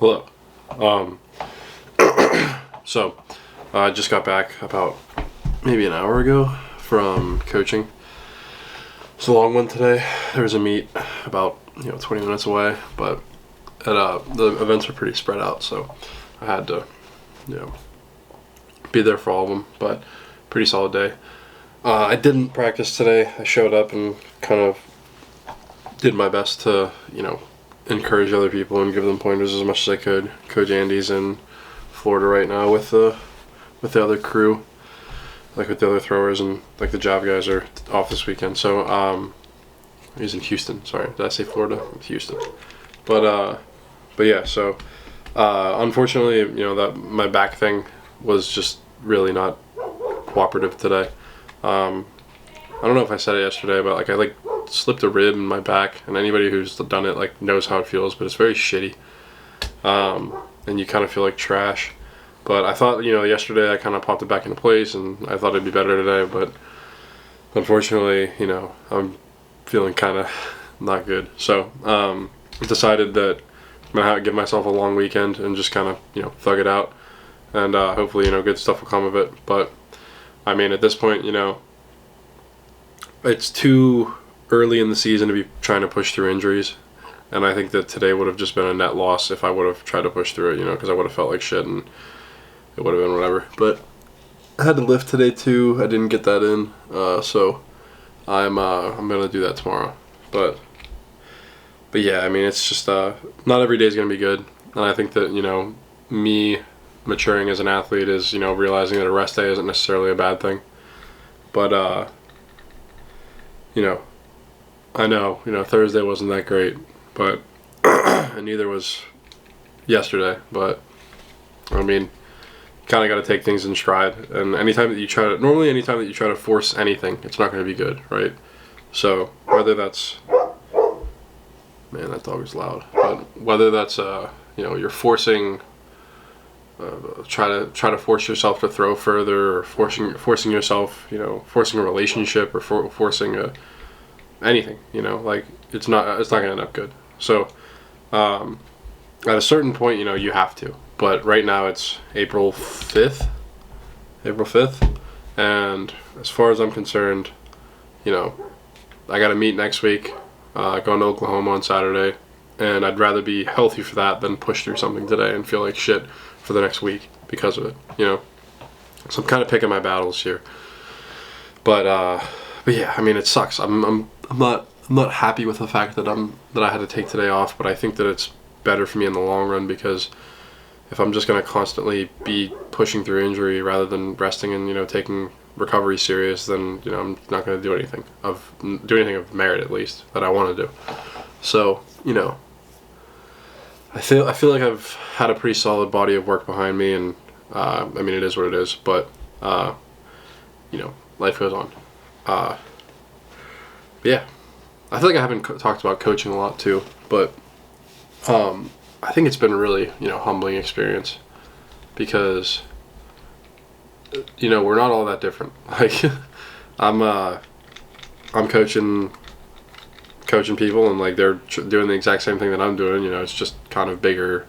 Hello. Um, so, I just got back about maybe an hour ago from coaching. It's a long one today. There was a meet about 20 minutes away, but the events are pretty spread out, so I had to be there for all of them. But pretty solid day. I didn't practice today. I showed up and kind of did my best to encourage other people and give them pointers as much as I could. Coach Andy's in Florida right now with the other crew, like with the other throwers, and like the job guys are off this weekend. So he's in Houston. Sorry, did I say Florida? Houston. But yeah. So unfortunately, that my back thing was just really not cooperative today. I don't know if I said it yesterday, but I slipped a rib in my back, and anybody who's done it knows how it feels, but it's very shitty. And you kind of feel like trash. But I thought, yesterday I kind of popped it back into place, and I thought it'd be better today, but unfortunately, I'm feeling kind of not good. So I decided that I'm going to give myself a long weekend and just kind of, thug it out, and hopefully, good stuff will come of it. But I mean, at this point, it's too early in the season to be trying to push through injuries, and I think that today would have just been a net loss if I would have tried to push through it, because I would have felt like shit and it would have been whatever. But I had to lift today too. I didn't get that in, so I'm gonna do that tomorrow. But yeah, I mean, it's just not every day is gonna be good, and I think that me maturing as an athlete is realizing that a rest day isn't necessarily a bad thing. But I know, Thursday wasn't that great, but and neither was yesterday. But I mean, kind of got to take things in stride. And anytime that you try to force anything, it's not going to be good, right? So whether that's, man, that dog is loud. But whether that's you're forcing, try to force yourself to throw further, or forcing yourself, forcing a relationship, or forcing anything, it's not going to end up good. So at a certain point, you have to. But right now it's April 5th, and as far as I'm concerned, I got to meet next week, going to Oklahoma on Saturday, and I'd rather be healthy for that than push through something today and feel like shit for the next week because of it, So I'm kind of picking my battles here. But yeah, I mean, it sucks. I'm not happy with the fact that I had to take today off, but I think that it's better for me in the long run, because if I'm just going to constantly be pushing through injury rather than resting and taking recovery serious, then I'm not going to do anything of merit, at least, that I want to do. So I feel like I've had a pretty solid body of work behind me, and I mean, it is what it is, but life goes on. But yeah, I feel like I haven't talked about coaching a lot too, but I think it's been a really humbling experience, because we're not all that different. Like I'm coaching people, and they're doing the exact same thing that I'm doing. It's just kind of bigger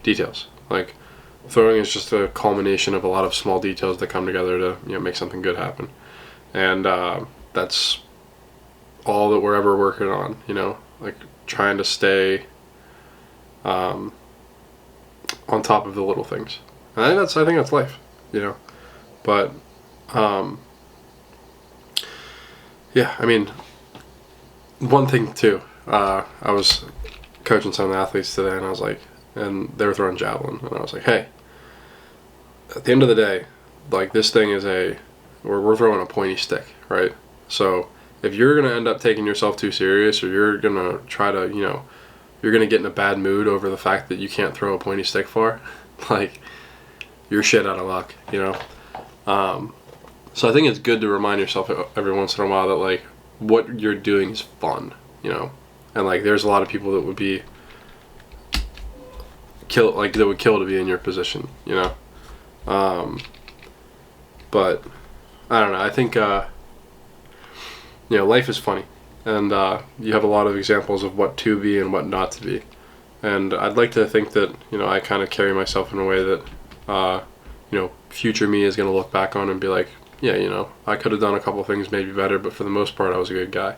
details. Like throwing is just a culmination of a lot of small details that come together to make something good happen, and that's all that we're ever working on. Trying to stay on top of the little things. And I think that's life, But yeah, I mean, one thing too, I was coaching some of the athletes today, and I was like, and they were throwing javelin, and I was like, hey, at the end of the day, this thing is we're throwing a pointy stick, right? So if you're gonna end up taking yourself too serious, or you're gonna try to, you're gonna get in a bad mood over the fact that you can't throw a pointy stick far, you're shit out of luck, So I think it's good to remind yourself every once in a while that what you're doing is fun, and there's a lot of people that would be kill to be in your position, but I don't know. I think life is funny, and you have a lot of examples of what to be and what not to be, And I'd like to think that, I kind of carry myself in a way that, future me is going to look back on and be like, yeah, I could have done a couple things maybe better, but for the most part, I was a good guy.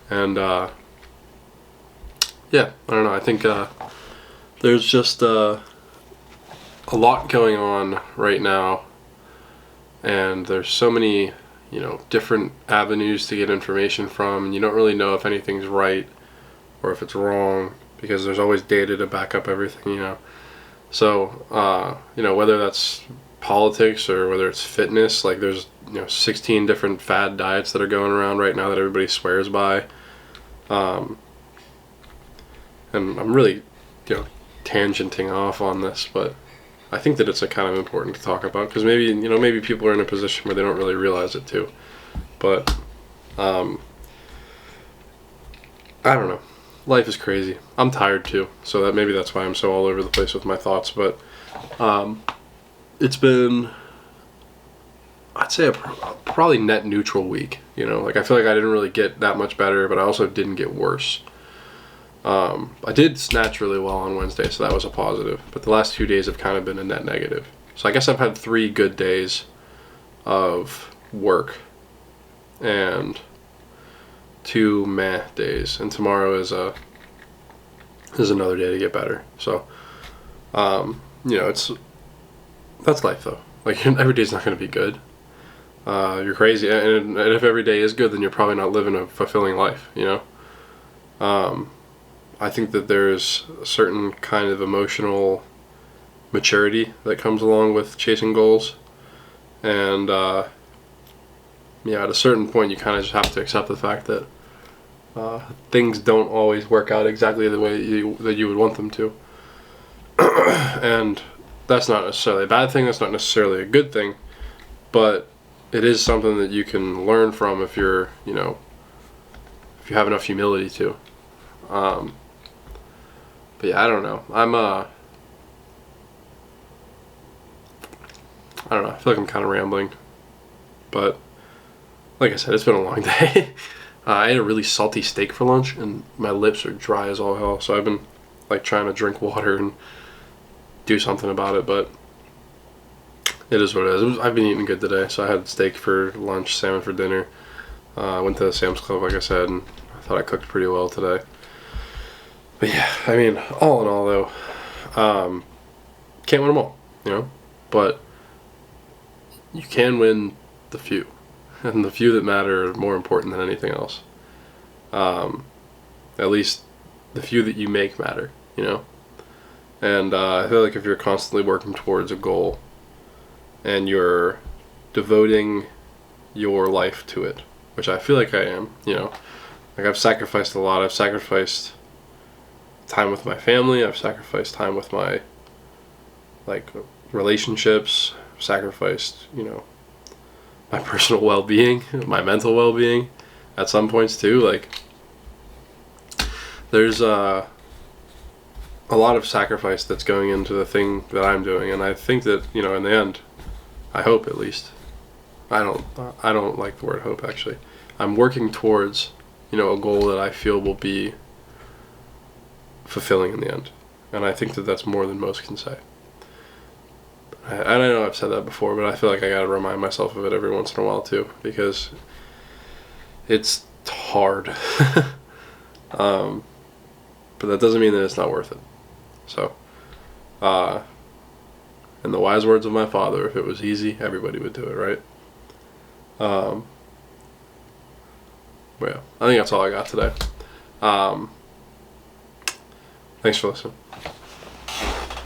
And, yeah, I don't know. I think there's just a lot going on right now, and there's so many, different avenues to get information from, and you don't really know if anything's right or if it's wrong, because there's always data to back up everything. So, whether that's politics or whether it's fitness, like there's, 16 different fad diets that are going around right now that everybody swears by. And I'm really, tangenting off on this, but I think that it's a kind of important to talk about, because maybe people are in a position where they don't really realize it too. But, I don't know. Life is crazy. I'm tired too, so maybe that's why I'm so all over the place with my thoughts. But it's been, I'd say, a probably net neutral week. I feel like I didn't really get that much better, but I also didn't get worse. I did snatch really well on Wednesday, so that was a positive. But the last 2 days have kind of been a net negative. So I guess I've had 3 good days of work and 2 meh days, and tomorrow is another day to get better. So, that's life though. Like, every day's not going to be good. You're crazy, and if every day is good, then you're probably not living a fulfilling life. I think that there's a certain kind of emotional maturity that comes along with chasing goals, and at a certain point, you kind of just have to accept the fact that things don't always work out exactly the way that you would want them to. And that's not necessarily a bad thing, that's not necessarily a good thing, but it is something that you can learn from if you're, if you have enough humility to. But yeah, I don't know. I don't know, I feel like I'm kind of rambling, but like I said, it's been a long day. I ate a really salty steak for lunch, and my lips are dry as all hell, so I've been trying to drink water and do something about it, but it is what it is. I've been eating good today, so I had steak for lunch, salmon for dinner. I went to the Sam's Club, like I said, and I thought I cooked pretty well today. But yeah, all in all though, can't win them all, but you can win the few, and the few that matter are more important than anything else. At least the few that you make matter, and I feel like if you're constantly working towards a goal and you're devoting your life to it, which I feel like I am, I've sacrificed a lot. I've sacrificed time with my family, I've sacrificed time with my relationships, I've sacrificed my personal well-being, my mental well-being at some points too. There's a lot of sacrifice that's going into the thing that I'm doing, and I think that in the end, I hope at least, I don't like the word hope actually, I'm working towards a goal that I feel will be fulfilling in the end, and I think that that's more than most can say. I know I've said that before, but I feel like I gotta remind myself of it every once in a while too, because it's hard. But that doesn't mean that it's not worth it. So, in the wise words of my father, if it was easy, everybody would do it, right? But yeah, I think that's all I got today. Thanks for listening.